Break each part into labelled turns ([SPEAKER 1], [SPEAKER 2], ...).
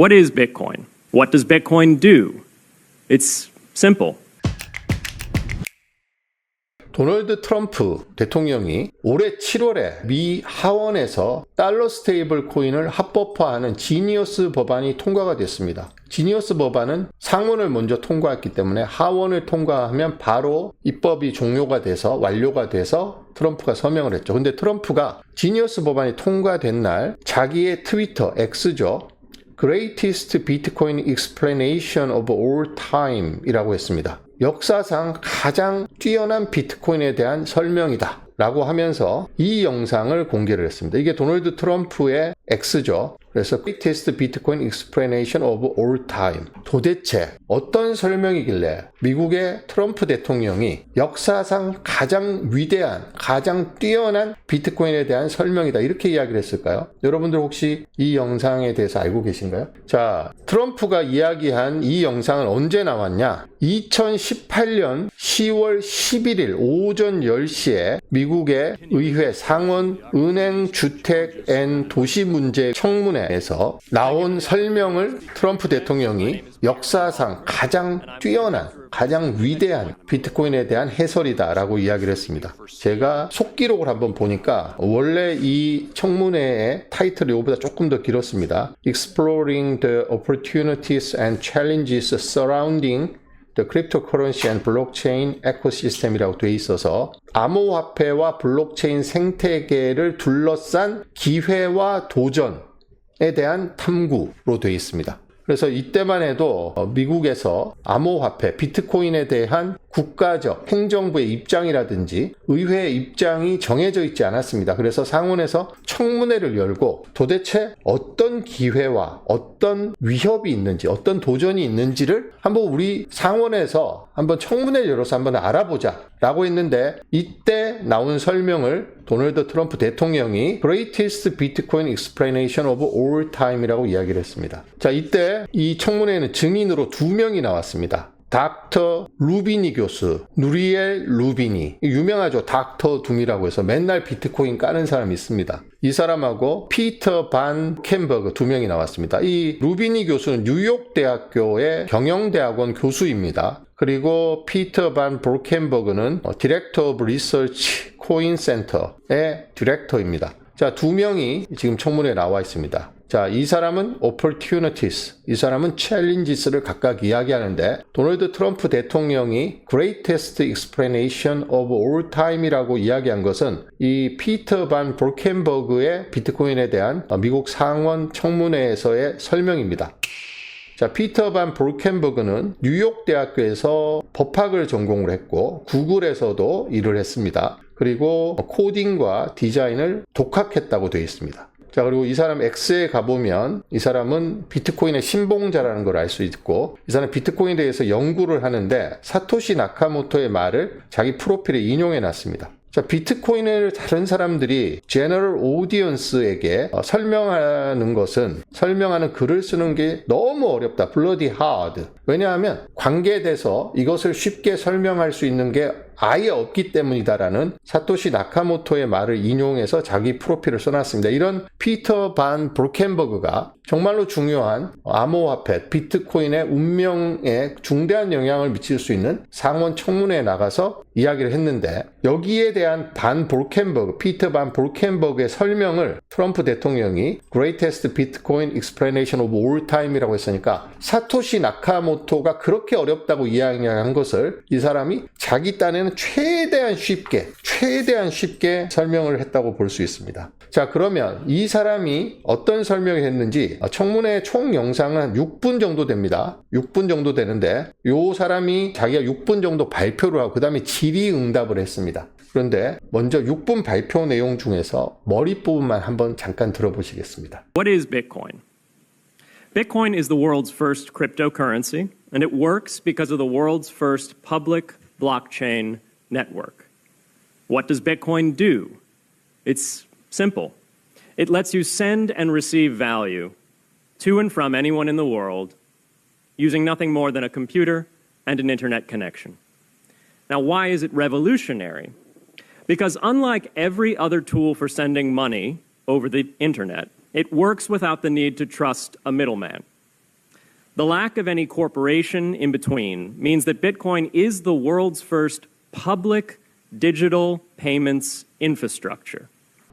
[SPEAKER 1] What is Bitcoin? What does Bitcoin do? It's simple.
[SPEAKER 2] 도널드 트럼프 대통령이 올해 7월에 미 하원에서 달러 스테이블 코인을 합법화하는 지니어스 법안이 통과가 됐습니다. 지니어스 법안은 상원을 먼저 통과했기 때문에 하원을 통과하면 바로 입법이 종료가 돼서 완료가 돼서 트럼프가 서명을 했죠. 근데 트럼프가 지니어스 법안이 통과된 날 자기의 트위터 X죠. Greatest Bitcoin Explanation of All Time 이라고 했습니다. 역사상 가장 뛰어난 비트코인에 대한 설명이다 라고 하면서 이 영상을 공개를 했습니다. 이게 도널드 트럼프의 X죠. 그래서 Greatest Bitcoin Explanation of All Time. 도대체 어떤 설명이길래 미국의 트럼프 대통령이 역사상 가장 위대한, 가장 뛰어난 비트코인에 대한 설명이다 이렇게 이야기를 했을까요? 여러분들 혹시 이 영상에 대해서 알고 계신가요? 자, 트럼프가 이야기한 이 영상은 언제 나왔냐? 2018년 10월 11일 오전 10시에 미국의 의회 상원 은행 주택 앤 도시 문제 청문회에서 나온 설명을 트럼프 대통령이 역사상 가장 뛰어난, 가장 위대한 비트코인에 대한 해설이다 라고 이야기를 했습니다. 제가 속기록을 한번 보니까 원래 이 청문회의 타이틀이 이거보다 조금 더 길었습니다. Exploring the Opportunities and Challenges Surrounding the Cryptocurrency and Blockchain Ecosystem이라고 되어 있어서 암호화폐와 블록체인 생태계를 둘러싼 기회와 도전에 대한 탐구로 되어 있습니다. 그래서 이때만 해도 미국에서 암호화폐, 비트코인에 대한 국가적, 행정부의 입장이라든지 의회의 입장이 정해져 있지 않았습니다. 그래서 상원에서 청문회를 열고 도대체 어떤 기회와 어떤 위협이 있는지, 어떤 도전이 있는지를 한번 우리 상원에서 한번 청문회를 열어서 한번 알아보자 라고 했는데 이때 나온 설명을 도널드 트럼프 대통령이 Greatest Bitcoin Explanation of All Time이라고 이야기를 했습니다. 자, 이때 이 청문회에는 증인으로 2명이 나왔습니다. 닥터 루비니 교수, 누리엘 루비니, 유명하죠. 닥터 둠이라고 해서 맨날 비트코인 까는 사람이 있습니다. 이 사람하고 피터 반 켄버그 2명이 나왔습니다. 이 루비니 교수는 뉴욕 대학교의 경영대학원 교수입니다. 그리고 피터 반 볼켄버그는 디렉터 오브 리서치 코인 센터의 디렉터입니다. 자, 2명이 지금 청문회에 나와 있습니다. 자, 이 사람은 opportunities, 이 사람은 challenges를 각각 이야기하는데 도널드 트럼프 대통령이 greatest explanation of all time이라고 이야기한 것은 이 피터 반 볼켄버그의 비트코인에 대한 미국 상원 청문회에서의 설명입니다. 자, 피터 반 볼켄버그는 뉴욕 대학교에서 법학을 전공을 했고 구글에서도 일을 했습니다. 그리고 코딩과 디자인을 독학했다고 되어 있습니다. 자, 그리고 이 사람 X에 가보면 이 사람은 비트코인의 신봉자라는 걸 알 수 있고 이 사람 비트코인에 대해서 연구를 하는데 사토시 나카모토의 말을 자기 프로필에 인용해 놨습니다. 자, 비트코인을 다른 사람들이 제너럴 오디언스에게 설명하는 글을 쓰는 게 너무 어렵다. 블러디 하드. 왜냐하면 관계돼서 이것을 쉽게 설명할 수 있는 게 아예 없기 때문이다라는 사토시 나카모토의 말을 인용해서 자기 프로필을 써놨습니다. 이런 피터 반 볼켄버그가 정말로 중요한 암호화폐, 비트코인의 운명에 중대한 영향을 미칠 수 있는 상원 청문회에 나가서 이야기를 했는데 여기에 대한 피터 반 볼켄버그의 설명을 트럼프 대통령이 Greatest Bitcoin Explanation of All Time이라고 했으니까 사토시 나카모토가 그렇게 어렵다고 이야기한 것을 이 사람이 자기 딴에는 최대한 쉽게 설명을 했다고 볼 수 있습니다. 자, 그러면 이 사람이 어떤 설명을 했는지 청문회 총 영상은 한 6분 정도 됩니다. 6분 정도 되는데 이 사람이 자기가 6분 정도 발표를 하고 그 다음에 질의응답을 했습니다. 그런데 먼저 6분 발표 내용 중에서 머리 부분만 한번 잠깐 들어보시겠습니다.
[SPEAKER 1] What is Bitcoin? Bitcoin is the world's first cryptocurrency, and it works because of the world's first public blockchain network. What does Bitcoin do? It's simple. It lets you send and receive value to and from anyone in the world using nothing more than a computer and an internet connection. Now, why is it revolutionary? Because unlike every other tool for sending money over the internet, it works without the need to trust a middleman. The lack of any corporation in between means that Bitcoin is the world's first public digital payments infrastructure.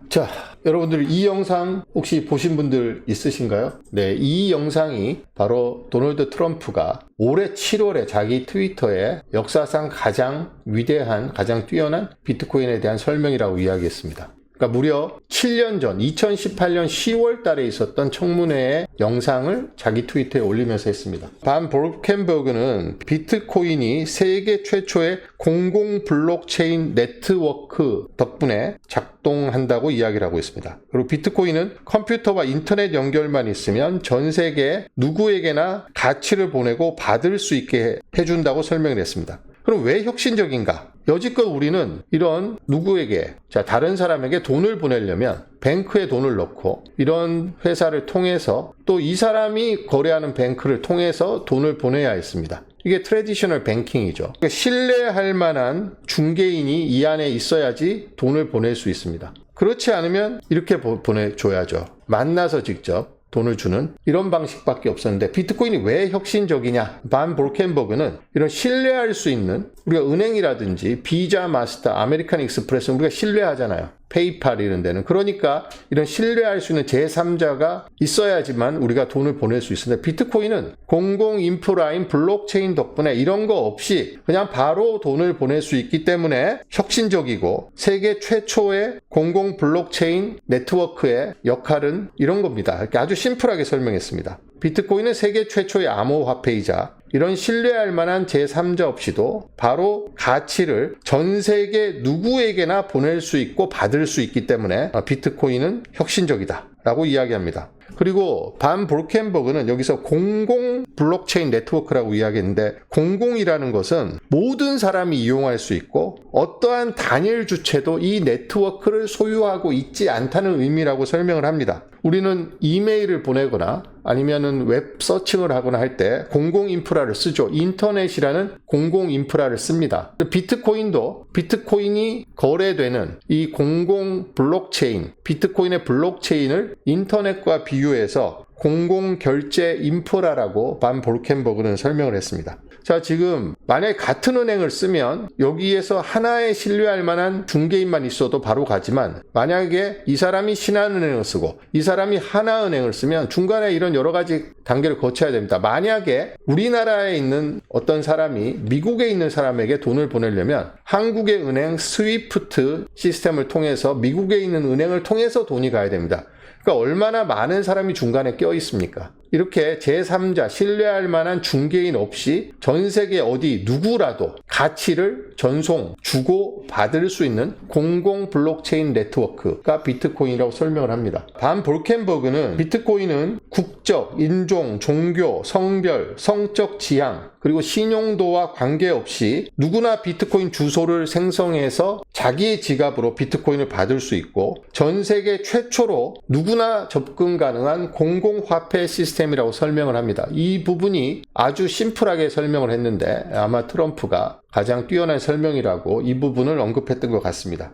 [SPEAKER 2] 자, 여러분들 이 영상 혹시 보신 분들 있으신가요? 네, 이 영상이 바로 도널드 트럼프가 올해 7월에 자기 트위터에 역사상 가장 위대한, 가장 뛰어난 비트코인에 대한 설명이라고 이야기했습니다. 그러니까 무려 7년 전 2018년 10월 달에 있었던 청문회의 영상을 자기 트위터에 올리면서 했습니다. 반 볼켄버그는 비트코인이 세계 최초의 공공 블록체인 네트워크 덕분에 작동한다고 이야기를 하고 있습니다. 그리고 비트코인은 컴퓨터와 인터넷 연결만 있으면 전 세계 누구에게나 가치를 보내고 받을 수 있게 해준다고 설명을 했습니다. 그럼 왜 혁신적인가? 여지껏 우리는 이런 누구에게, 다른 사람에게 돈을 보내려면 뱅크에 돈을 넣고 이런 회사를 통해서 또 이 사람이 거래하는 뱅크를 통해서 돈을 보내야 했습니다. 이게 트래디셔널 뱅킹이죠. 그러니까 신뢰할 만한 중개인이 이 안에 있어야지 돈을 보낼 수 있습니다. 그렇지 않으면 이렇게 보내줘야죠. 만나서 직접 돈을 주는 이런 방식밖에 없었는데 비트코인이 왜 혁신적이냐? 반 볼켄버그는 이런 신뢰할 수 있는 우리가 은행이라든지 비자, 마스터, 아메리칸 익스프레스 우리가 신뢰하잖아요. 페이팔 이런 데는. 그러니까 이런 신뢰할 수 있는 제3자가 있어야지만 우리가 돈을 보낼 수 있습니다. 비트코인은 공공 인프라인 블록체인 덕분에 이런 거 없이 그냥 바로 돈을 보낼 수 있기 때문에 혁신적이고 세계 최초의 공공 블록체인 네트워크의 역할은 이런 겁니다. 이렇게 아주 심플하게 설명했습니다. 비트코인은 세계 최초의 암호화폐이자 이런 신뢰할 만한 제3자 없이도 바로 가치를 전 세계 누구에게나 보낼 수 있고 받을 수 있기 때문에 비트코인은 혁신적이다 라고 이야기합니다. 그리고 반 볼켄버그는 여기서 공공 블록체인 네트워크라고 이야기했는데 공공이라는 것은 모든 사람이 이용할 수 있고 어떠한 단일 주체도 이 네트워크를 소유하고 있지 않다는 의미라고 설명을 합니다. 우리는 이메일을 보내거나 아니면은 웹 서칭을 하거나 할 때 공공 인프라를 쓰죠. 인터넷이라는 공공 인프라를 씁니다. 비트코인도 비트코인이 거래되는 이 공공 블록체인, 비트코인의 블록체인을 인터넷과 비유해서 공공 결제 인프라라고 반 볼켄버그는 설명을 했습니다. 자, 지금 만약에 같은 은행을 쓰면 여기에서 하나의 신뢰할 만한 중개인만 있어도 바로 가지만 만약에 이 사람이 신한은행을 쓰고 이 사람이 하나은행을 쓰면 중간에 이런 여러 가지 단계를 거쳐야 됩니다. 만약에 우리나라에 있는 어떤 사람이 미국에 있는 사람에게 돈을 보내려면 한국의 은행 스위프트 시스템을 통해서 미국에 있는 은행을 통해서 돈이 가야 됩니다. 그러니까 얼마나 많은 사람이 중간에 껴 있습니까? 이렇게 제3자, 신뢰할 만한 중개인 없이 전 세계 어디 누구라도 가치를 전송, 주고 받을 수 있는 공공 블록체인 네트워크가 비트코인이라고 설명을 합니다. 반 볼켄버그는 비트코인은 국적, 인종, 종교, 성별, 성적 지향, 그리고 신용도와 관계없이 누구나 비트코인 주소를 생성해서 자기의 지갑으로 비트코인을 받을 수 있고 전 세계 최초로 누구나 접근 가능한 공공화폐 시스템이라고 설명을 합니다. 이 부분이 아주 심플하게 설명을 했는데 아마 트럼프가 가장 뛰어난 설명이라고 이 부분을 언급했던 것 같습니다.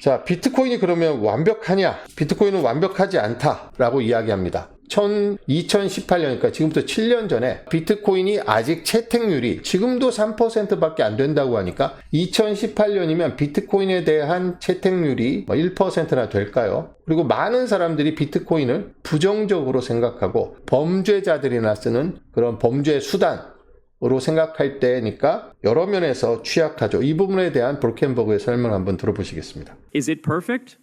[SPEAKER 2] 자, 비트코인이 그러면 완벽하냐? 비트코인은 완벽하지 않다라고 이야기합니다. 2018년이니까 지금부터 7년 전에 비트코인이 아직 채택률이 지금도 3%밖에 안 된다고 하니까 2018년이면 비트코인에 대한 채택률이 1%나 될까요? 그리고 많은 사람들이 비트코인을 부정적으로 생각하고 범죄자들이나 쓰는 그런 범죄 수단으로 생각할 때니까 여러 면에서 취약하죠. 이 부분에 대한 볼켄버그의 설명 한번 들어보시겠습니다.
[SPEAKER 1] Is it perfect?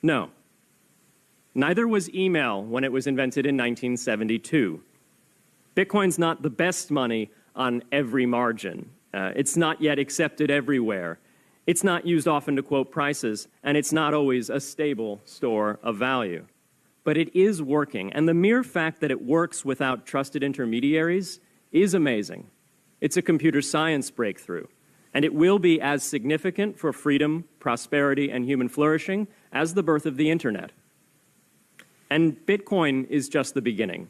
[SPEAKER 1] No. Neither was email when it was invented in 1972. Bitcoin's not the best money on every margin. It's not yet accepted everywhere. It's not used often to quote prices, and it's not always a stable store of value. But it is working, and the mere fact that it works without trusted intermediaries is amazing. It's a computer science breakthrough, and it will be as significant for freedom, prosperity, and human flourishing as the birth of the internet. And Bitcoin is just the beginning.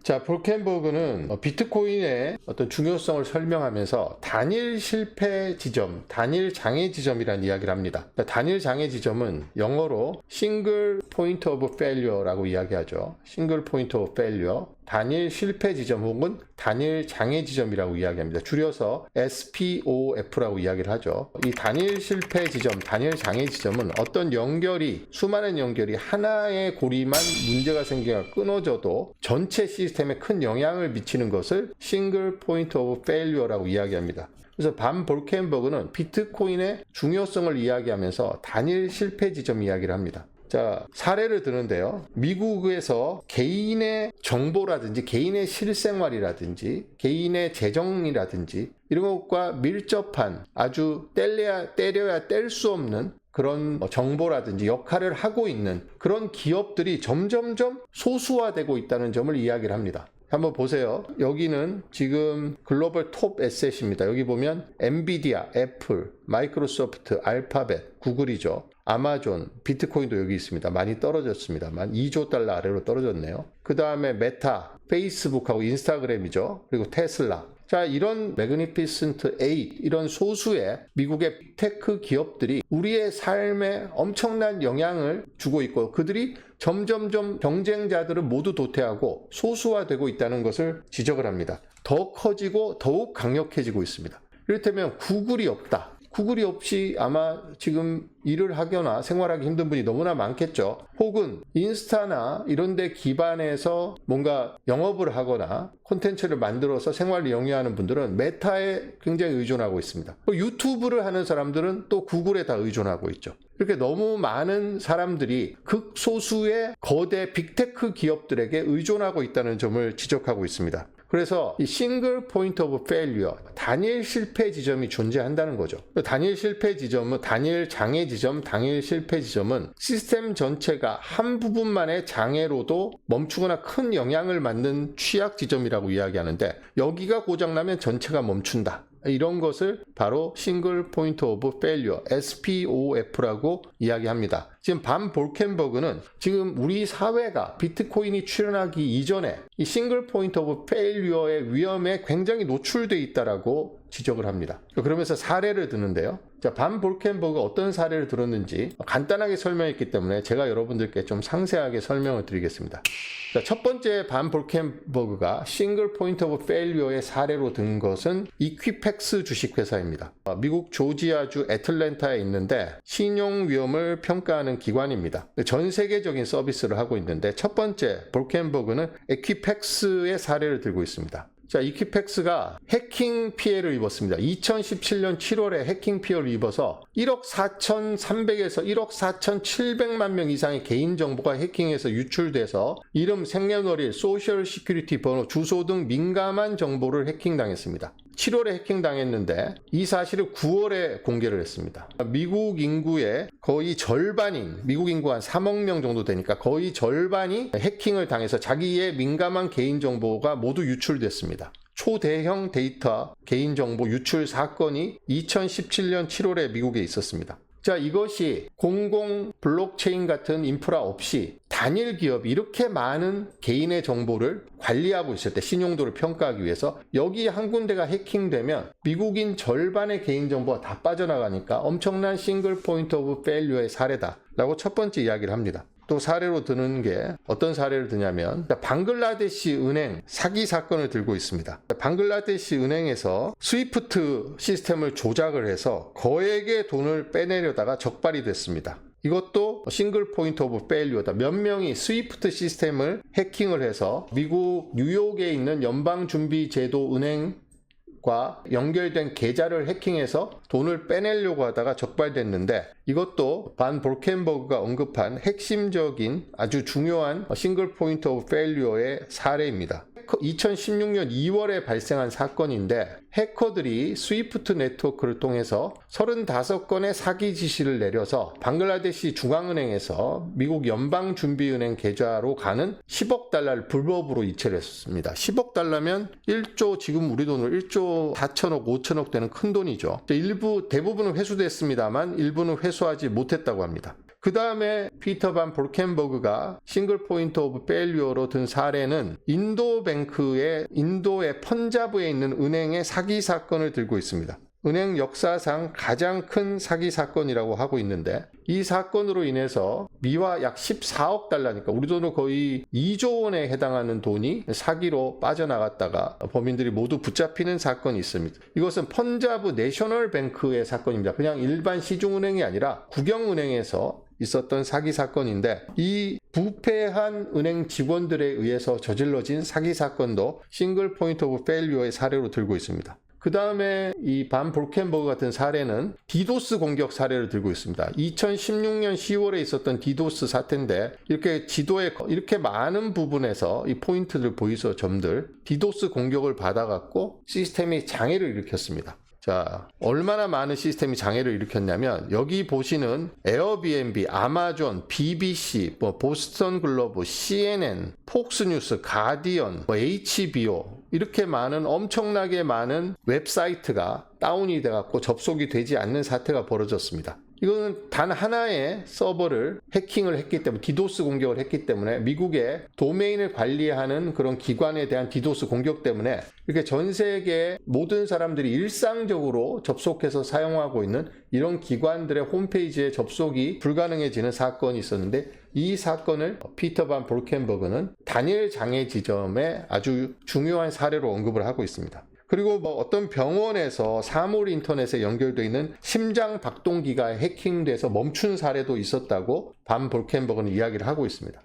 [SPEAKER 2] 자, 볼켄버그는 비트코인의 어떤 중요성을 설명하면서 단일 실패 지점, 단일 장애 지점이라는 이야기를 합니다. 그러니까 단일 장애 지점은 영어로 single point of failure라고 이야기하죠. single point of failure. 단일 실패 지점 혹은 단일 장애 지점이라고 이야기합니다. 줄여서 SPOF라고 이야기를 하죠. 이 단일 실패 지점, 단일 장애 지점은 어떤 연결이, 수많은 연결이 하나의 고리만 문제가 생겨 끊어져도 전체 시스템에 큰 영향을 미치는 것을 싱글 포인트 오브 페일리어라고 이야기합니다. 그래서 반 볼켄버그는 비트코인의 중요성을 이야기하면서 단일 실패 지점 이야기를 합니다. 자, 사례를 드는데요. 미국에서 개인의 정보라든지 개인의 실생활이라든지 개인의 재정이라든지 이런 것과 밀접한 아주 때려야 뗄 수 없는 그런 정보라든지 역할을 하고 있는 그런 기업들이 점점점 소수화되고 있다는 점을 이야기를 합니다. 한번 보세요. 여기는 지금 글로벌 톱 에셋입니다. 여기 보면 엔비디아, 애플, 마이크로소프트, 알파벳, 구글이죠. 아마존, 비트코인도 여기 있습니다. 많이 떨어졌습니다만 2조 달러 아래로 떨어졌네요. 그 다음에 메타, 페이스북하고 인스타그램이죠. 그리고 테슬라. 자, 이런 매그니피센트 8, 이런 소수의 미국의 빅테크 기업들이 우리의 삶에 엄청난 영향을 주고 있고 그들이 점점점 경쟁자들을 모두 도태하고 소수화되고 있다는 것을 지적을 합니다. 더 커지고 더욱 강력해지고 있습니다. 이를테면 구글이 없다. 구글이 없이 아마 지금 일을 하거나 생활하기 힘든 분이 너무나 많겠죠. 혹은 인스타나 이런 데 기반해서 뭔가 영업을 하거나 콘텐츠를 만들어서 생활을 영위하는 분들은 메타에 굉장히 의존하고 있습니다. 유튜브를 하는 사람들은 또 구글에 다 의존하고 있죠. 이렇게 너무 많은 사람들이 극소수의 거대 빅테크 기업들에게 의존하고 있다는 점을 지적하고 있습니다. 그래서 이 싱글 포인트 오브 페일리어, 단일 실패 지점이 존재한다는 거죠. 단일 실패 지점은, 단일 장애 지점, 단일 실패 지점은 시스템 전체가 한 부분만의 장애로도 멈추거나 큰 영향을 받는 취약 지점이라고 이야기하는데 여기가 고장나면 전체가 멈춘다. 이런 것을 바로 싱글 포인트 오브 페일리어, SPOF라고 이야기합니다. 지금 반 볼켄버그는 지금 우리 사회가 비트코인이 출현하기 이전에 이 싱글 포인트 오브 페일리어의 위험에 굉장히 노출되어 있다라고 지적을 합니다. 그러면서 사례를 드는데요. 자, 반 볼켄버그가 어떤 사례를 들었는지 간단하게 설명했기 때문에 제가 여러분들께 좀 상세하게 설명을 드리겠습니다. 자, 첫 번째 반 볼켄버그가 싱글 포인트 오브 페일리어의 사례로 든 것은 이퀴팩스 주식회사입니다. 미국 조지아주 애틀랜타에 있는데 신용 위험을 평가하는 기관입니다. 전 세계적인 서비스를 하고 있는데 첫 번째 볼켄버그는 이퀴팩스의 사례를 들고 있습니다. 자, 이퀴팩스가 해킹 피해를 입었습니다. 2017년 7월에 해킹 피해를 입어서 1억 4,300에서 1억 4,700만 명 이상의 개인정보가 해킹해서 유출돼서 이름, 생년월일, 소셜 시큐리티 번호, 주소 등 민감한 정보를 해킹당했습니다. 7월에 해킹당했는데 이 사실을 9월에 공개를 했습니다. 미국 인구의 거의 절반인, 미국 인구 한 3억 명 정도 되니까 거의 절반이 해킹을 당해서 자기의 민감한 개인정보가 모두 유출됐습니다. 초대형 데이터 개인정보 유출 사건이 2017년 7월에 미국에 있었습니다. 자, 이것이 공공 블록체인 같은 인프라 없이 단일 기업이 이렇게 많은 개인의 정보를 관리하고 있을 때 신용도를 평가하기 위해서 여기 한 군데가 해킹되면 미국인 절반의 개인정보가 다 빠져나가니까 엄청난 싱글 포인트 오브 페일리어의 사례다라고 첫 번째 이야기를 합니다. 또 사례로 드는 게 어떤 사례를 드냐면 방글라데시 은행 사기 사건을 들고 있습니다. 방글라데시 은행에서 스위프트 시스템을 조작을 해서 거액의 돈을 빼내려다가 적발이 됐습니다. 이것도 싱글 포인트 오브 페일리어다. 몇 명이 스위프트 시스템을 해킹을 해서 미국 뉴욕에 있는 연방준비제도 은행과 연결된 계좌를 해킹해서 돈을 빼내려고 하다가 적발됐는데 이것도 반 볼켄버그가 언급한 핵심적인 아주 중요한 싱글 포인트 오브 페일리어의 사례입니다. 2016년 2월에 발생한 사건인데 해커들이 스위프트 네트워크를 통해서 35건의 사기 지시를 내려서 방글라데시 중앙은행에서 미국 연방준비은행 계좌로 가는 10억 달러를 불법으로 이체를 했습니다. 10억 달러면 1조, 지금 우리 돈으로 1조 4천억, 5천억 되는 큰 돈이죠. 대부분은 회수됐습니다만 일부는 회수하지 못했다고 합니다. 그 다음에 피터 반 볼켄버그가 싱글 포인트 오브 페일리어로 든 사례는 인도의 펀자브에 있는 은행의 사기 사건을 들고 있습니다. 은행 역사상 가장 큰 사기 사건이라고 하고 있는데 이 사건으로 인해서 미화 약 14억 달러니까 우리 돈으로 거의 2조 원에 해당하는 돈이 사기로 빠져나갔다가 범인들이 모두 붙잡히는 사건이 있습니다. 이것은 펀자브 내셔널 뱅크의 사건입니다. 그냥 일반 시중은행이 아니라 국영은행에서 있었던 사기 사건인데 이 부패한 은행 직원들에 의해서 저질러진 사기 사건도 싱글 포인트 오브 페일리어의 사례로 들고 있습니다. 그 다음에 이 반 볼켄버그 같은 사례는 디도스 공격 사례를 들고 있습니다. 2016년 10월에 있었던 디도스 사태인데 이렇게 지도에 이렇게 많은 부분에서 이 포인트들 보이죠, 점들. 디도스 공격을 받아갖고 시스템이 장애를 일으켰습니다. 자, 얼마나 많은 시스템이 장애를 일으켰냐면 여기 보시는 에어비앤비, 아마존, BBC, 보스턴 글로브, CNN, 폭스뉴스, 가디언, HBO 이렇게 많은 엄청나게 많은 웹사이트가 다운이 돼갖고 접속이 되지 않는 사태가 벌어졌습니다. 이거는 단 하나의 서버를 해킹을 했기 때문에 디도스 공격을 했기 때문에 미국의 도메인을 관리하는 그런 기관에 대한 디도스 공격 때문에 이렇게 전 세계 모든 사람들이 일상적으로 접속해서 사용하고 있는 이런 기관들의 홈페이지에 접속이 불가능해지는 사건이 있었는데 이 사건을 피터 반 볼켄버그는 단일 장애 지점의 아주 중요한 사례로 언급을 하고 있습니다. 그리고 어떤 병원에서 사물 인터넷에 연결되어 있는 심장 박동기가 해킹돼서 멈춘 사례도 있었다고 반 볼켄버그는 이야기를 하고 있습니다.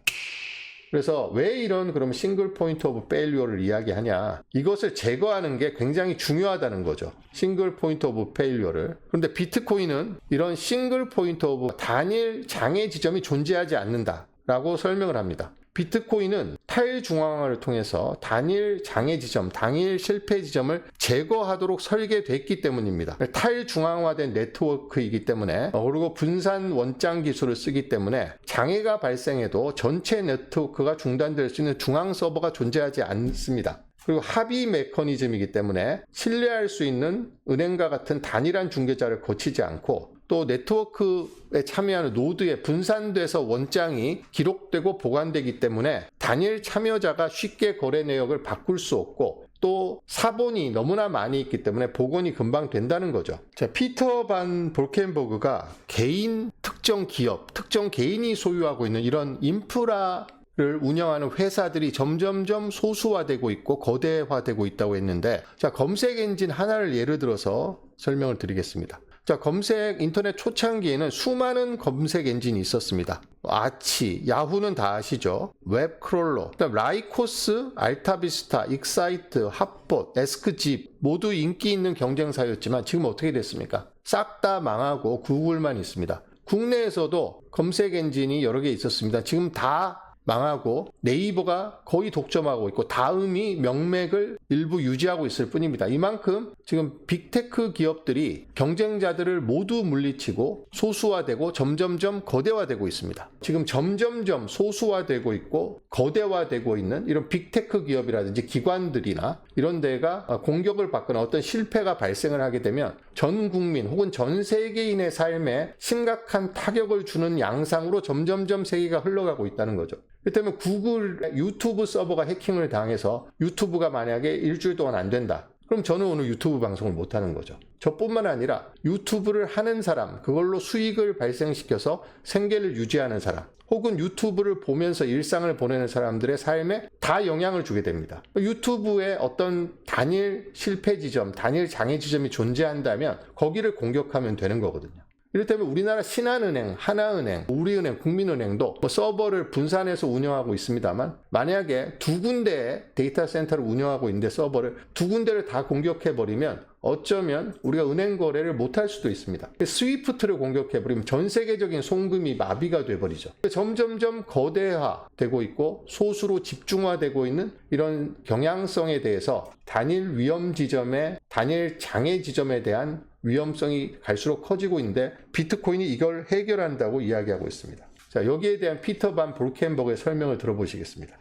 [SPEAKER 2] 그래서 왜 이런 그럼 싱글 포인트 오브 페일리어를 이야기하냐, 이것을 제거하는 게 굉장히 중요하다는 거죠. 싱글 포인트 오브 페일리어를. 그런데 비트코인은 이런 싱글 포인트 오브 단일 장애 지점이 존재하지 않는다 라고 설명을 합니다. 비트코인은 탈중앙화를 통해서 단일 장애 지점, 단일 실패 지점을 제거하도록 설계됐기 때문입니다. 탈중앙화된 네트워크이기 때문에 그리고 분산 원장 기술을 쓰기 때문에 장애가 발생해도 전체 네트워크가 중단될 수 있는 중앙 서버가 존재하지 않습니다. 그리고 합의 메커니즘이기 때문에 신뢰할 수 있는 은행과 같은 단일한 중개자를 거치지 않고 또 네트워크에 참여하는 노드에 분산돼서 원장이 기록되고 보관되기 때문에 단일 참여자가 쉽게 거래 내역을 바꿀 수 없고 또 사본이 너무나 많이 있기 때문에 복원이 금방 된다는 거죠. 자, 피터 반 볼켄버그가 개인 특정 기업, 특정 개인이 소유하고 있는 이런 인프라를 운영하는 회사들이 점점점 소수화되고 있고 거대화되고 있다고 했는데, 자, 검색 엔진 하나를 예를 들어서 설명을 드리겠습니다. 자, 검색 인터넷 초창기에는 수많은 검색 엔진이 있었습니다. 아치, 야후는 다 아시죠? 웹크롤러, 라이코스, 알타비스타, 익사이트, 핫봇, 에스크집 모두 인기 있는 경쟁사였지만 지금 어떻게 됐습니까? 싹 다 망하고 구글만 있습니다. 국내에서도 검색 엔진이 여러 개 있었습니다. 지금 다 망하고 네이버가 거의 독점하고 있고 다음이 명맥을 일부 유지하고 있을 뿐입니다. 이만큼 지금 빅테크 기업들이 경쟁자들을 모두 물리치고 소수화되고 점점점 거대화되고 있습니다. 지금 점점점 소수화되고 있고 거대화되고 있는 이런 빅테크 기업이라든지 기관들이나 이런 데가 공격을 받거나 어떤 실패가 발생을 하게 되면 전 국민 혹은 전 세계인의 삶에 심각한 타격을 주는 양상으로 점점점 세계가 흘러가고 있다는 거죠. 그렇다면 구글 유튜브 서버가 해킹을 당해서 유튜브가 만약에 일주일 동안 안 된다. 그럼 저는 오늘 유튜브 방송을 못 하는 거죠. 저뿐만 아니라 유튜브를 하는 사람, 그걸로 수익을 발생시켜서 생계를 유지하는 사람, 혹은 유튜브를 보면서 일상을 보내는 사람들의 삶에 다 영향을 주게 됩니다. 유튜브에 어떤 단일 실패 지점, 단일 장애 지점이 존재한다면 거기를 공격하면 되는 거거든요. 이를테면 우리나라 신한은행, 하나은행, 우리은행, 국민은행도 서버를 분산해서 운영하고 있습니다만 만약에 두 군데의 데이터 센터를 운영하고 있는데 서버를 두 군데를 다 공격해버리면 어쩌면 우리가 은행 거래를 못할 수도 있습니다. 스위프트를 공격해버리면 전 세계적인 송금이 마비가 돼버리죠. 점점점 거대화되고 있고 소수로 집중화되고 있는 이런 경향성에 대해서 단일 위험 지점에, 단일 장애 지점에 대한 위험성이 갈수록 커지고 있는데 비트코인이 이걸 해결한다고 이야기하고 있습니다. 자, 여기에 대한 피터 반 볼켄버그의 설명을 들어보시겠습니다.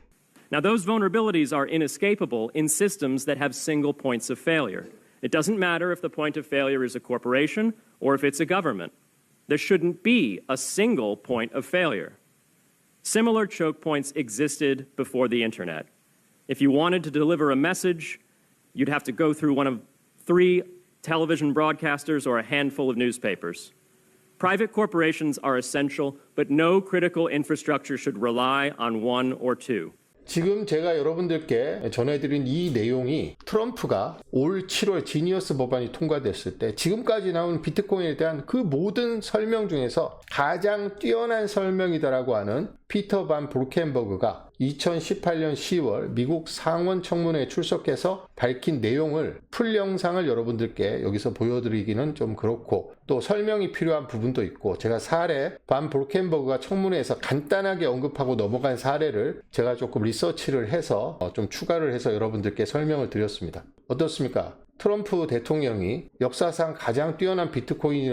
[SPEAKER 1] Now, those vulnerabilities are inescapable in systems that have single points of failure. It doesn't matter if the point of failure is a corporation or if it's a government. There shouldn't be a single point of failure. Similar choke points existed before the internet. If you wanted to deliver a message, you'd have to go through one of three television broadcasters, or a handful of newspapers. Private corporations are essential, but no critical infrastructure should rely on one or two.
[SPEAKER 2] 지금 제가 여러분들께 전해드린 이 내용이 트럼프가 올 7월 지니어스 법안이 통과됐을 때 지금까지 나온 비트코인에 대한 그 모든 설명 중에서 가장 뛰어난 설명이다라고 하는 피터 반 브루켄버그가 2018년 10월 미국 상원 청문회에 출석해서 밝힌 내용을 풀 영상을 여러분들께 여기서 보여드리기는 좀 그렇고 또 설명이 필요한 부분도 있고 제가 사례 반 브루켄버그가 청문회에서 간단하게 언급하고 넘어간 사례를 제가 조금 리서치를 해서 좀 추가를 해서 여러분들께 설명을 드렸습니다. 어떻습니까? 트럼프 대통령이 역사상 가장 뛰어난 비트코인에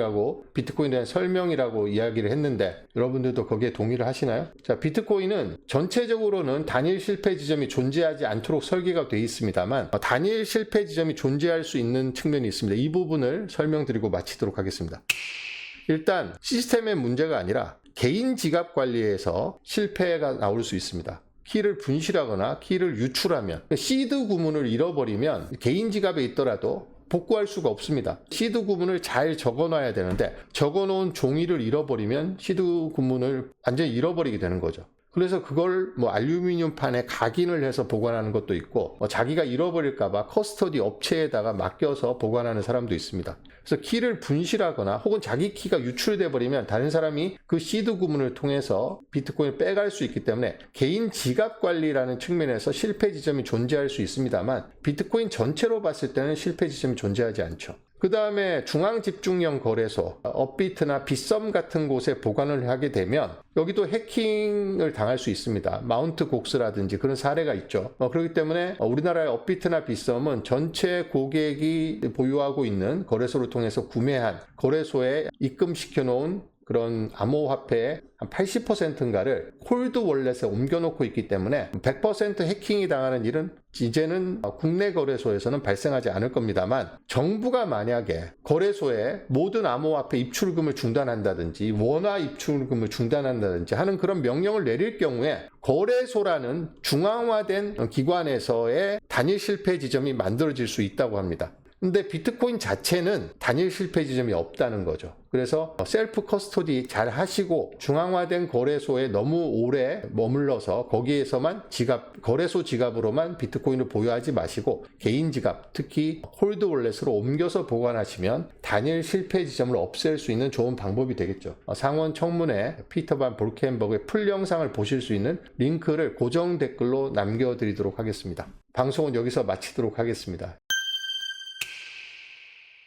[SPEAKER 2] 대한 설명이라고 이야기를 했는데 여러분들도 거기에 동의를 하시나요? 자, 비트코인은 전체적으로는 단일 실패 지점이 존재하지 않도록 설계가 되어 있습니다만 단일 실패 지점이 존재할 수 있는 측면이 있습니다. 이 부분을 설명드리고 마치도록 하겠습니다. 일단 시스템의 문제가 아니라 개인 지갑 관리에서 실패가 나올 수 있습니다. 키를 분실하거나 키를 유출하면 시드 구문을 잃어버리면 개인 지갑에 있더라도 복구할 수가 없습니다. 시드 구문을 잘 적어놔야 되는데 적어놓은 종이를 잃어버리면 시드 구문을 완전히 잃어버리게 되는 거죠. 그래서 그걸 알루미늄 판에 각인을 해서 보관하는 것도 있고 자기가 잃어버릴까봐 커스터디 업체에다가 맡겨서 보관하는 사람도 있습니다. 그래서 키를 분실하거나 혹은 자기 키가 유출돼 버리면 다른 사람이 그 시드 구문을 통해서 비트코인을 빼갈 수 있기 때문에 개인 지갑 관리라는 측면에서 실패 지점이 존재할 수 있습니다만 비트코인 전체로 봤을 때는 실패 지점이 존재하지 않죠. 그 다음에 중앙집중형 거래소, 업비트나 빗썸 같은 곳에 보관을 하게 되면 여기도 해킹을 당할 수 있습니다. 마운트 곡스라든지 그런 사례가 있죠. 그렇기 때문에 우리나라의 업비트나 빗썸은 전체 고객이 보유하고 있는 거래소를 통해서 구매한 거래소에 입금시켜 놓은 그런 암호화폐의 한 80%인가를 콜드 월렛에 옮겨놓고 있기 때문에 100% 해킹이 당하는 일은 이제는 국내 거래소에서는 발생하지 않을 겁니다만 정부가 만약에 거래소에 모든 암호화폐 입출금을 중단한다든지 원화 입출금을 중단한다든지 하는 그런 명령을 내릴 경우에 거래소라는 중앙화된 기관에서의 단일 실패 지점이 만들어질 수 있다고 합니다. 근데 비트코인 자체는 단일 실패 지점이 없다는 거죠. 그래서 셀프 커스토디 잘 하시고 중앙화된 거래소에 너무 오래 머물러서 거기에서만 거래소 지갑으로만 비트코인을 보유하지 마시고 개인 지갑, 특히 홀드 월렛으로 옮겨서 보관하시면 단일 실패 지점을 없앨 수 있는 좋은 방법이 되겠죠. 상원 청문회 피터 반 브루켄버그의 풀 영상을 보실 수 있는 링크를 고정 댓글로 남겨드리도록 하겠습니다. 방송은 여기서 마치도록 하겠습니다.